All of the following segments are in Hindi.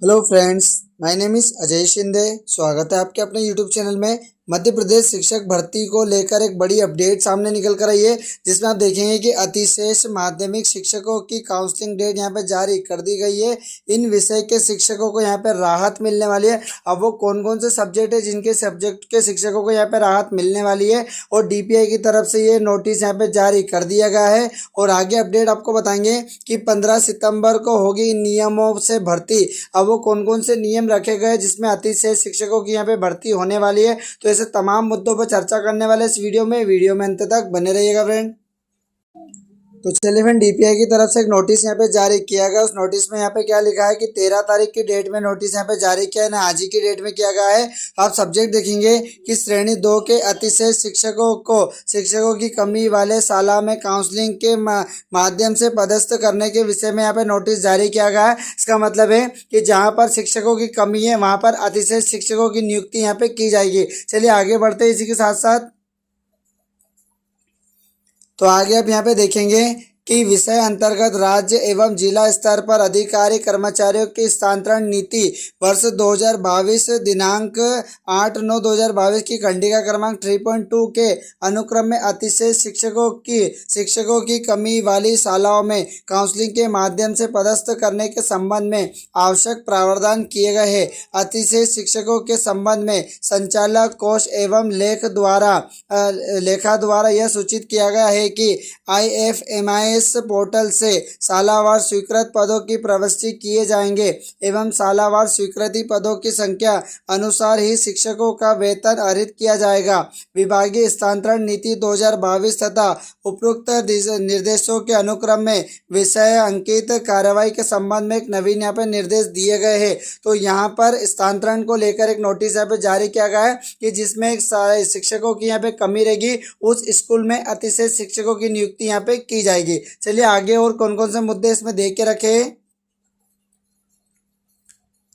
Hello friends, my name is Ajay Shinde. स्वागत है आपके अपने यूट्यूब चैनल में। मध्य प्रदेश शिक्षक भर्ती को लेकर एक बड़ी अपडेट सामने निकल कर आई है, जिसमें आप देखेंगे कि अतिशेष माध्यमिक शिक्षकों की काउंसलिंग डेट यहां पर जारी कर दी गई है। इन विषय के शिक्षकों को यहां पर राहत मिलने वाली है। अब वो कौन कौन से सब्जेक्ट है जिनके सब्जेक्ट के शिक्षकों को यहाँ पर राहत मिलने वाली है, और डीपीआई की तरफ से ये नोटिस यहाँ पर जारी कर दिया गया है। और आगे अपडेट आपको बताएंगे कि 15 सितंबर को होगी इन नियमों से भर्ती। अब वो कौन कौन से नियम रखे गए जिसमें अतिशेष शिक्षकों की यहाँ पे भर्ती होने वाली है, तो ऐसे तमाम मुद्दों पर चर्चा करने वाले इस वीडियो में अंत तक बने रहिएगा फ्रेंड। तो चलिए फ्रेंड, डीपीआई की तरफ से एक नोटिस यहाँ पे जारी किया गया। उस नोटिस में यहाँ पे क्या लिखा है कि 13 तारीख की डेट में नोटिस यहाँ पे जारी किया है ना, आज ही की डेट में किया गया है। आप सब्जेक्ट देखेंगे कि श्रेणी 2 के अतिशेष शिक्षकों की कमी वाले शाला में काउंसलिंग के माध्यम से पदस्थ करने के विषय में यहाँ पे नोटिस जारी किया गया है। इसका मतलब है कि जहाँ पर शिक्षकों की कमी है वहाँ पर अतिशेष शिक्षकों की नियुक्ति यहाँ पे की जाएगी। चलिए आगे बढ़ते हैं इसी के साथ साथ। तो आगे आप यहाँ पे देखेंगे कि विषय अंतर्गत राज्य एवं जिला स्तर पर अधिकारी कर्मचारियों की स्थानांतरण नीति वर्ष 2022 दिनांक 8/9/2022 की खंडिका क्रमांक 3.2 के अनुक्रम में अतिशेष शिक्षकों की कमी वाली शालाओं में काउंसलिंग के माध्यम से पदस्थ करने के संबंध में आवश्यक प्रावधान किए गए हैं। अतिशेष शिक्षकों के संबंध में संचालक कोष एवं लेखा द्वारा यह सूचित किया गया है कि IFMIS पोर्टल से सालावार स्वीकृत पदों की प्रविष्टि किए जाएंगे एवं सालावार स्वीकृति पदों की संख्या अनुसार ही शिक्षकों का वेतन अर्जित किया जाएगा। विभागीय स्थानांतरण नीति 2022 तथा उपरोक्त निर्देशों के अनुक्रम में विषय अंकित कार्रवाई के संबंध में एक नवीन यहाँ पर निर्देश दिए गए हैं। तो यहाँ पर स्थानांतरण को लेकर एक नोटिस यहाँ पे जारी किया गया है कि जिसमें एक शिक्षकों की यहाँ पे कमी रहेगी, उस स्कूल में अतिशेष शिक्षकों की नियुक्ति यहाँ पे की जाएगी। चलिए आगे और कौन कौन से मुद्दे इसमें देख के रखे।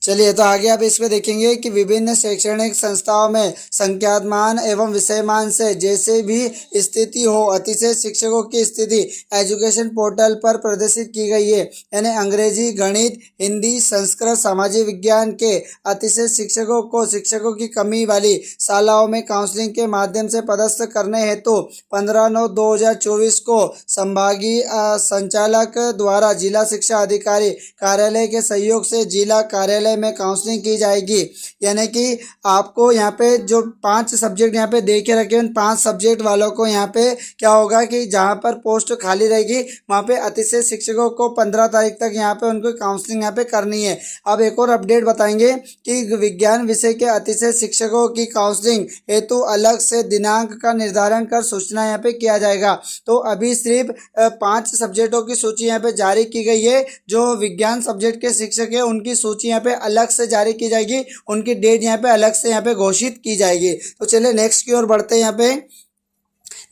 चलिए तो आगे आप इसमें देखेंगे कि विभिन्न शैक्षणिक संस्थाओं में संख्यामान एवं विषयमान से जैसे भी स्थिति हो, अतिशेष शिक्षकों की स्थिति एजुकेशन पोर्टल पर प्रदर्शित की गई है। यानी अंग्रेजी, गणित, हिंदी, संस्कृत, सामाजिक विज्ञान के अतिशेष शिक्षकों की कमी वाली शालाओं में काउंसलिंग के माध्यम से पदस्थ करने हेतु 15/9/2024 को संभागीय संचालक द्वारा जिला शिक्षा अधिकारी कार्यालय के सहयोग से जिला कार्यालय में काउंसलिंग की जाएगी। यानी कि आपको यहाँ पे जो 5 सब्जेक्ट यहाँ पे दे के रखे, उन 5 सब्जेक्ट वालों को यहाँ पे क्या होगा कि जहाँ पर पोस्ट खाली रहेगी वहाँ पे अतिशेष शिक्षकों को 15 तारीख तक यहाँ पे उनको काउंसलिंग यहाँ पे करनी है। अब एक और अपडेट बताएंगे कि विज्ञान विषय के अतिशेष शिक्षकों की काउंसलिंग हेतु अलग से दिनांक का निर्धारण कर सूचना यहाँ पे किया जाएगा। तो अभी सिर्फ 5 सब्जेक्टों की सूची यहाँ पे जारी की गई है। जो विज्ञान सब्जेक्ट के शिक्षक है उनकी सूची यहाँ पे अलग से जारी की जाएगी, उनकी डेट यहाँ पे अलग से यहाँ पे घोषित की जाएगी। तो चलिए नेक्स्ट की ओर बढ़ते हैं। यहाँ पे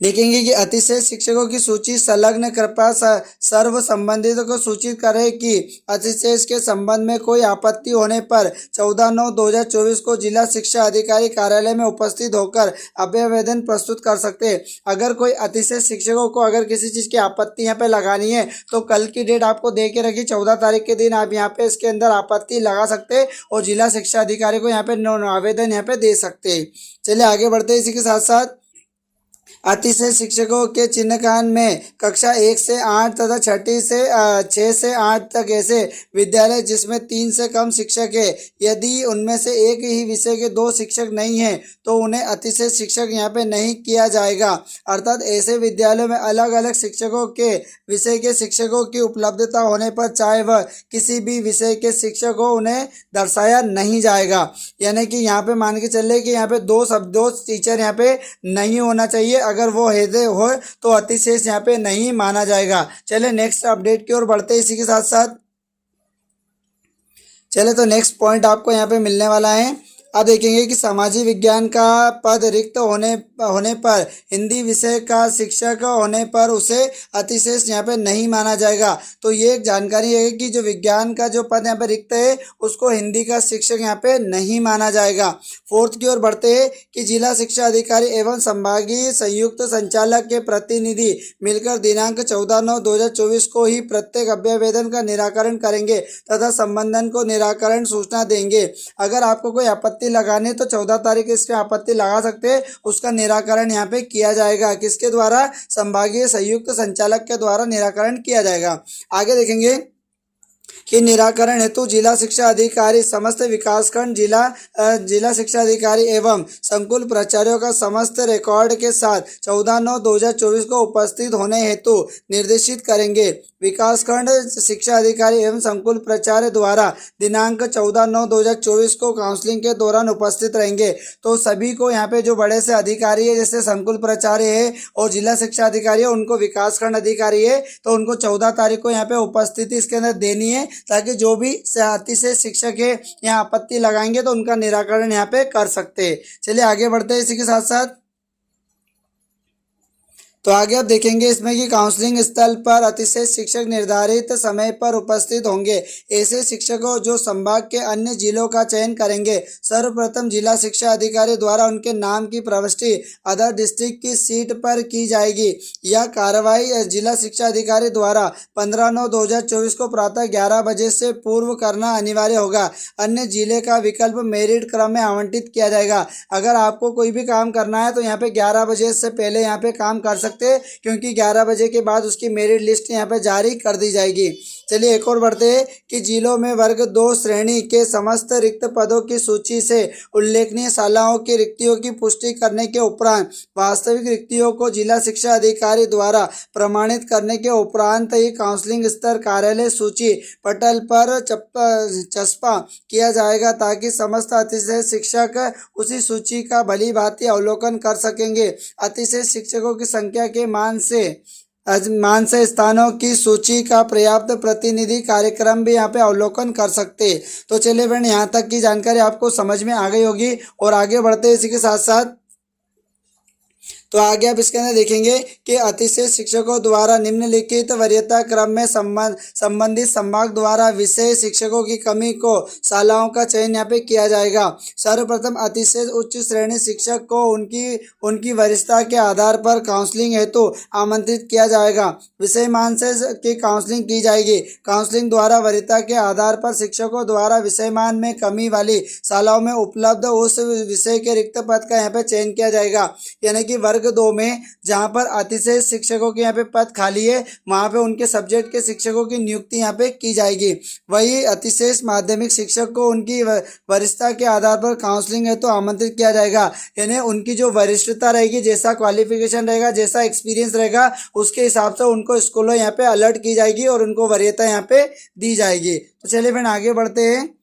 देखेंगे कि अतिशेष शिक्षकों की सूची संलग्न कृपया सर्व संबंधितों को सूचित करें कि अतिशेष के संबंध में कोई आपत्ति होने पर 14/9/2024 को जिला शिक्षा अधिकारी कार्यालय में उपस्थित होकर अभ्यावेदन प्रस्तुत कर सकते हैं। अगर कोई अतिशेष शिक्षकों को अगर किसी चीज़ की आपत्ति यहाँ पे लगानी है तो कल की डेट आपको दे के रखी, 14 तारीख के दिन आप यहाँ पे इसके अंदर आपत्ति लगा सकते हैं और जिला शिक्षा अधिकारी को यहाँ पे आवेदन यहाँ पे दे सकते हैं। चलिए आगे बढ़ते हैं। इसी के साथ साथ अतिशेष शिक्षकों के चिन्हकान में कक्षा 1 से 8 तथा 6 से 8 तक ऐसे विद्यालय जिसमें 3 से कम शिक्षक है, यदि उनमें से एक ही विषय के 2 शिक्षक नहीं हैं तो उन्हें अतिशेष शिक्षक यहाँ पे नहीं किया जाएगा। अर्थात ऐसे विद्यालयों में अलग अलग शिक्षकों के विषय के शिक्षकों की उपलब्धता होने पर चाहे वह किसी भी विषय के शिक्षक हो, उन्हें दर्शाया नहीं जाएगा। यानी कि यहाँ पे मान के चले कि यहाँ पे दो टीचर यहाँ पे नहीं होना चाहिए। अगर वो हो तो अतिशेष यहाँ पे नहीं माना जाएगा। चले नेक्स्ट अपडेट की ओर बढ़ते हैं। इसी के साथ साथ चले तो नेक्स्ट पॉइंट आपको यहाँ पे मिलने वाला है। अब देखेंगे कि सामाजिक विज्ञान का पद रिक्त होने पर हिंदी विषय का शिक्षक होने पर उसे अतिशेष यहाँ पे नहीं माना जाएगा। तो ये एक जानकारी है कि जो विज्ञान का जो पद यहाँ पे रिक्त है उसको हिंदी का शिक्षक यहाँ पे नहीं माना जाएगा। फोर्थ की ओर बढ़ते हैं कि जिला शिक्षा अधिकारी एवं संभागीय संयुक्त संचालक के प्रतिनिधि मिलकर दिनांक 14/9/2024 को ही प्रत्येक अभ्यावेदन का निराकरण करेंगे तथा संबंधन को निराकरण सूचना देंगे। अगर आपको कोई आपत्ति लगाने तो 14 तारीख इसके आपत्ति लगा सकते हैं, उसका निराकरण यहाँ पे किया जाएगा। किसके द्वारा? संभागीय संयुक्त संचालक के द्वारा निराकरण किया जाएगा। आगे देखेंगे कि निराकरण हेतु जिला शिक्षा अधिकारी समस्त विकासखंड जिला शिक्षा अधिकारी एवं संकुल प्राचार्यों का समस्त रिकॉर्ड के साथ 14/9/2024 को उपस्थित होने हेतु निर्देशित करेंगे। विकासखंड शिक्षा अधिकारी एवं संकुल प्राचार्य द्वारा दिनांक 14/9/2024 को काउंसलिंग के दौरान उपस्थित रहेंगे। तो सभी को यहाँ पे जो बड़े से अधिकारी है जैसे संकुल प्राचार्य है और जिला शिक्षा अधिकारी है उनको विकासखंड अधिकारी है तो उनको 14 तारीख को यहाँ पे उपस्थिति इसके अंदर देनी है ताकि जो भी अतिशय शिक्षक है यहाँ आपत्ति लगाएंगे तो उनका निराकरण यहाँ पे कर सकते हैं। चलिए आगे बढ़ते हैं इसी के साथ साथ। तो आगे आप देखेंगे इसमें कि काउंसलिंग स्थल पर अतिशय शिक्षक निर्धारित समय पर उपस्थित होंगे। ऐसे शिक्षकों जो संभाग के अन्य जिलों का चयन करेंगे सर्वप्रथम जिला शिक्षा अधिकारी द्वारा उनके नाम की प्रविष्टि अदर डिस्ट्रिक्ट की सीट पर की जाएगी। यह कार्रवाई जिला शिक्षा अधिकारी द्वारा 15/9/2024 को प्रातः 11 बजे से पूर्व करना अनिवार्य होगा। अन्य जिले का विकल्प मेरिट क्रम में आवंटित किया जाएगा। अगर आपको कोई भी काम करना है तो यहाँ पे 11 बजे से पहले यहाँ पे काम कर सकते, क्योंकि 11 बजे के बाद उसकी मेरिट लिस्ट यहाँ पे जारी कर दी जाएगी। चलिए एक और बढ़ते हैं कि जिलों में वर्ग 2 श्रेणी के समस्त रिक्त पदों की सूची से उल्लेखनीय शालाओं की रिक्तियों की पुष्टि करने के उपरांत वास्तविक रिक्तियों को जिला शिक्षा अधिकारी द्वारा प्रमाणित करने के उपरांत ही काउंसलिंग स्तर कार्यालय सूची पटल पर चस्पा किया जाएगा ताकि समस्त अतिशय शिक्षक उसी सूची का भली भांति अवलोकन कर सकेंगे। अतिशय शिक्षकों की संख्या के मान से स्थानों की सूची का पर्याप्त प्रतिनिधि कार्यक्रम भी यहाँ पे अवलोकन कर सकते। तो चलिए फ्रेंड, यहाँ तक की जानकारी आपको समझ में आ गई होगी और आगे बढ़ते इसी के साथ साथ। तो आगे आप इसके अंदर देखेंगे कि अतिशय शिक्षकों द्वारा निम्नलिखित वरीयता क्रम में संबंधित संभाग द्वारा विषय शिक्षकों की कमी को शालाओं का चयन यहाँ पे किया जाएगा। सर्वप्रथम अतिशय उच्च श्रेणी शिक्षक को उनकी वरिष्ठता के आधार पर काउंसलिंग हेतु आमंत्रित किया जाएगा। विषय मान से की काउंसलिंग की जाएगी। काउंसलिंग द्वारा वरीयता के आधार पर शिक्षकों द्वारा विषय मान में कमी वाली शालाओं में उपलब्ध उस विषय के रिक्त पद का यहाँ पे चयन किया जाएगा। यानी कि वर्ग 2 में जहां पर अतिशय शिक्षकों के यहाँ पे पद खाली है वहां पे उनके सब्जेक्ट के शिक्षकों की नियुक्ति यहाँ पे की जाएगी। वही अतिशय माध्यमिक शिक्षक को उनकी वरिष्ठता के आधार पर काउंसलिंग है तो आमंत्रित किया जाएगा। यानी उनकी जो वरिष्ठता रहेगी, जैसा क्वालिफिकेशन रहेगा, जैसा एक्सपीरियंस रहेगा, उसके हिसाब से उनको स्कूलों यहाँ पे अलर्ट की जाएगी और उनको वरीयता यहाँ पे दी जाएगी। तो चलिए फिर आगे बढ़ते हैं।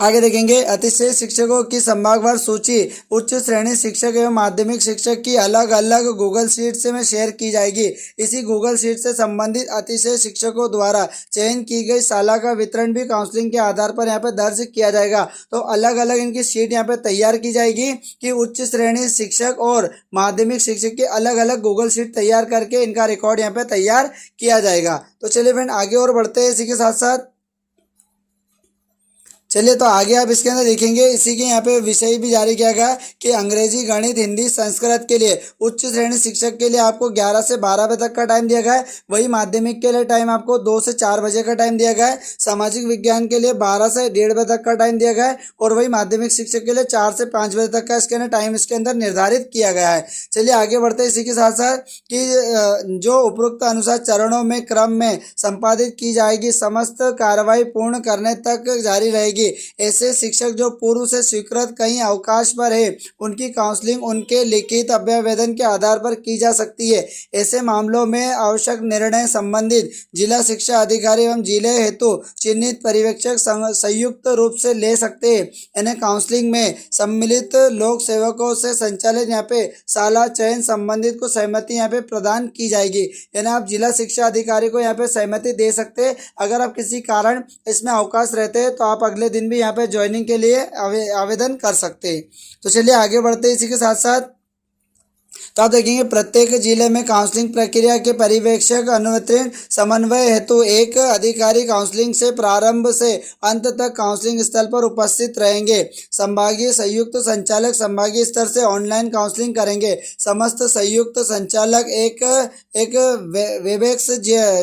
आगे देखेंगे अतिशय शिक्षकों की संभागवार सूची उच्च श्रेणी शिक्षक एवं माध्यमिक शिक्षक की अलग अलग गूगल शीट से में शेयर की जाएगी। इसी गूगल शीट से संबंधित अतिशय शिक्षकों द्वारा चयन की गई शाला का वितरण भी काउंसलिंग के आधार पर यहाँ पे दर्ज किया जाएगा। तो अलग अलग इनकी शीट यहाँ पे तैयार की जाएगी कि उच्च श्रेणी शिक्षक और माध्यमिक शिक्षक की अलग अलग गूगल शीट तैयार करके इनका रिकॉर्ड यहाँ पे तैयार किया जाएगा। तो चलिए फ्रेंड आगे और बढ़ते हैं इसी के साथ साथ। चलिए तो आगे आप इसके अंदर देखेंगे इसी के यहाँ पे विषय भी जारी किया गया कि अंग्रेजी, गणित, हिंदी, संस्कृत के लिए उच्च श्रेणी शिक्षक के लिए आपको 11 से 12 बजे तक का टाइम दिया गया है। वही माध्यमिक के लिए टाइम आपको 2 से 4 बजे का टाइम दिया गया है। सामाजिक विज्ञान के लिए 12 से 1:30 बजे तक का टाइम दिया गया है और वही माध्यमिक शिक्षक के लिए 4 से 5 बजे तक का इसके अंदर टाइम इसके अंदर निर्धारित किया गया है। चलिए आगे बढ़ते हैं इसी के साथ साथ कि जो उपरोक्त अनुसार चरणों में क्रम में संपादित की जाएगी, समस्त कार्रवाई पूर्ण करने तक जारी रहेगी। ऐसे शिक्षक जो पूर्व से स्वीकृत कहीं अवकाश पर है उनकी काउंसलिंग उनके लिखित अभ्यावेदन के आधार पर की जा सकती है। ऐसे मामलों में आवश्यक निर्णय संबंधित जिला शिक्षा अधिकारी एवं जिले हेतु चिन्हित पर्यवेक्षक संयुक्त रूप से ले सकते हैं। इन्हें काउंसलिंग में सम्मिलित लोक सेवकों से संचालित यहाँ पे शाला चयन संबंधित को सहमति यहाँ पे प्रदान की जाएगी। यानी आप जिला शिक्षा अधिकारी को यहाँ पे सहमति दे सकते हैं। अगर आप किसी कारण इसमें अवकाश रहते हैं तो आप अगले दिन भी यहाँ पे ज्वाइनिंग के लिए आवेदन कर सकते हैं। तो चलिए आगे बढ़ते हैं। इसी के साथ साथ तो आप देखेंगे प्रत्येक जिले में काउंसलिंग प्रक्रिया के पर्यवेक्षक अनुत्तीर्ण समन्वय हेतु एक अधिकारी काउंसलिंग से प्रारंभ से अंत तक काउंसलिंग स्थल पर उपस्थित रहेंगे। संभागीय संयुक्त संचालक संभागीय स्तर से ऑनलाइन काउंसलिंग करेंगे। समस्त संयुक्त संचालक एक वेबएक्स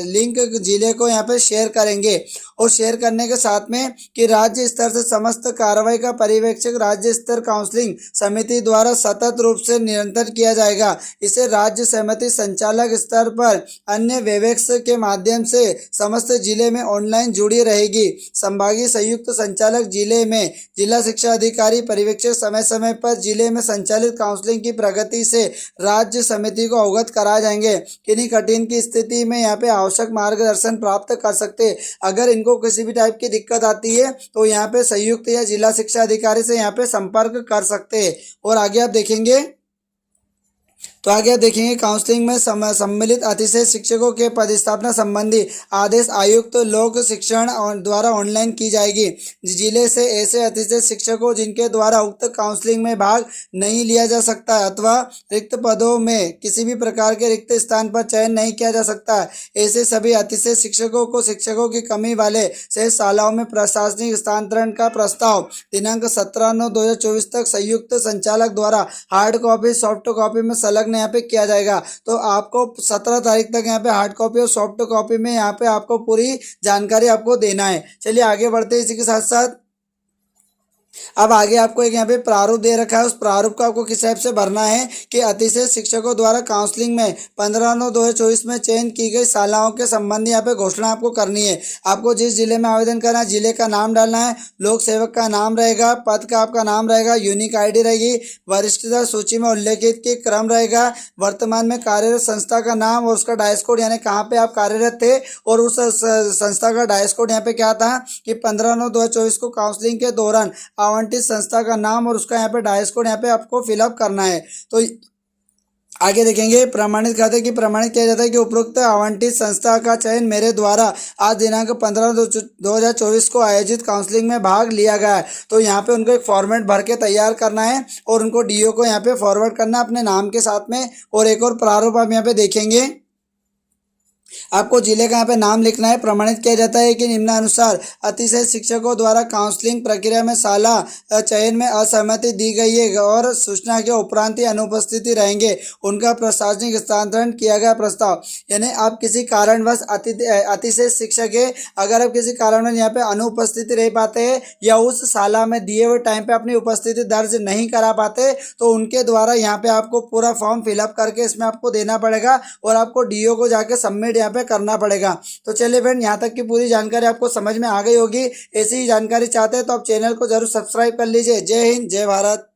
लिंक जिले को यहाँ पे शेयर करेंगे और शेयर करने के साथ में कि राज्य स्तर से समस्त कार्रवाई का पर्यवेक्षक राज्य स्तर काउंसलिंग समिति द्वारा सतत रूप से निरंतर किया जाएगा। इसे राज्य समिति संचालक स्तर पर अन्य वेबएक्स के माध्यम से समस्त जिले में ऑनलाइन जुड़ी रहेगी। संभागीय संयुक्त संचालक जिले में जिला शिक्षा अधिकारी पर्यवेक्षक समय समय पर जिले में संचालित काउंसलिंग की प्रगति से राज्य समिति को अवगत कराए जाएंगे। किन्हीं कठिन की स्थिति में यहाँ पे आवश्यक मार्गदर्शन प्राप्त कर सकते हैं। अगर इनको किसी भी टाइप की दिक्कत आती है तो यहाँ पे संयुक्त या जिला शिक्षा अधिकारी से यहाँ पे संपर्क कर सकते हैं। और आगे आप देखेंगे तो आगे आप देखेंगे काउंसलिंग में सम्मिलित अतिशय शिक्षकों के पदस्थापना संबंधी आदेश आयुक्त लोक शिक्षण द्वारा ऑनलाइन की जाएगी। जिले से ऐसे अतिशय शिक्षकों जिनके द्वारा उक्त काउंसलिंग में भाग नहीं लिया जा सकता है अथवा रिक्त पदों में किसी भी प्रकार के रिक्त स्थान पर चयन नहीं किया जा सकता है, ऐसे सभी अतिशय शिक्षकों को शिक्षकों की कमी वाले शेष शालाओं में प्रशासनिक स्थानांतरण का प्रस्ताव दिनांक 17/9/2024 तक संयुक्त संचालक द्वारा हार्ड कॉपी सॉफ्ट कॉपी में संलग्न यहाँ पे किया जाएगा। तो आपको 17 तारीख तक यहाँ पे हार्ड कॉपी और सॉफ्ट कॉपी में यहाँ पे आपको पूरी जानकारी आपको देना है। चलिए आगे बढ़ते हैं। इसी के साथ साथ अब आगे आपको एक यहाँ पे प्रारूप दे रखा है। उस प्रारूप को आपको किस टाइप से भरना है कि अतिशय शिक्षकों द्वारा काउंसलिंग में 15/9/2024 में चयन की गई शालाओं के संबंधी यहाँ पे घोषणा आपको करनी है। आपको जिस जिले में आवेदन करना है जिले का नाम डालना है, लोक सेवक का नाम रहेगा, पद का आपका नाम रहेगा, यूनिक ID रहेगी, वरिष्ठता सूची में उल्लेखित के क्रम रहेगा, वर्तमान में कार्यरत संस्था का नाम और उसका डायस कोड यानी कहाँ पे आप कार्यरत थे और उस संस्था का डायस कोड यहाँ पे क्या था कि 15/9/2024 को काउंसलिंग के दौरान आवंटित संस्था का नाम और उसका यहाँ पे डायस कोड यहाँ पे आपको फिलअप करना है। तो आगे देखेंगे प्रमाणित खाते की प्रमाणित किया जाता है कि उपरोक्त आवंटित संस्था का चयन मेरे द्वारा आज दिनांक 15/2/2024 को आयोजित काउंसलिंग में भाग लिया गया है। तो यहाँ पे उनको एक फॉर्मेट भर के तैयार करना है और उनको DO को यहाँ पे फॉरवर्ड करना है अपने नाम के साथ में। और एक और प्रारूप आप यहाँ पे देखेंगे, आपको जिले का यहाँ पे नाम लिखना है। प्रमाणित किया जाता है कि निम्नानुसार अतिशय शिक्षकों द्वारा काउंसलिंग प्रक्रिया में शाला चयन में असहमति दी गई है और सूचना के उपरांत ही अनुपस्थिति रहेंगे उनका प्रशासनिक स्थानांतरण किया गया प्रस्ताव। यानी आप किसी कारणवश अतिशय शिक्षक है, अगर आप किसी कारणवश यहाँ पे अनुपस्थिति रह पाते हैं या उस शाला में दिए हुए टाइम पे अपनी उपस्थिति दर्ज नहीं करा पाते तो उनके द्वारा यहाँ पे आपको पूरा फॉर्म फिलअप करके इसमें आपको देना पड़ेगा और आपको DO को जाके सबमिट यहाँ पे करना पड़ेगा। तो चलिए फ्रेंड, यहाँ तक की पूरी जानकारी आपको समझ में आ गई होगी। ऐसी ही जानकारी चाहते हैं तो आप चैनल को जरूर सब्सक्राइब कर लीजिए। जय हिंद, जय भारत।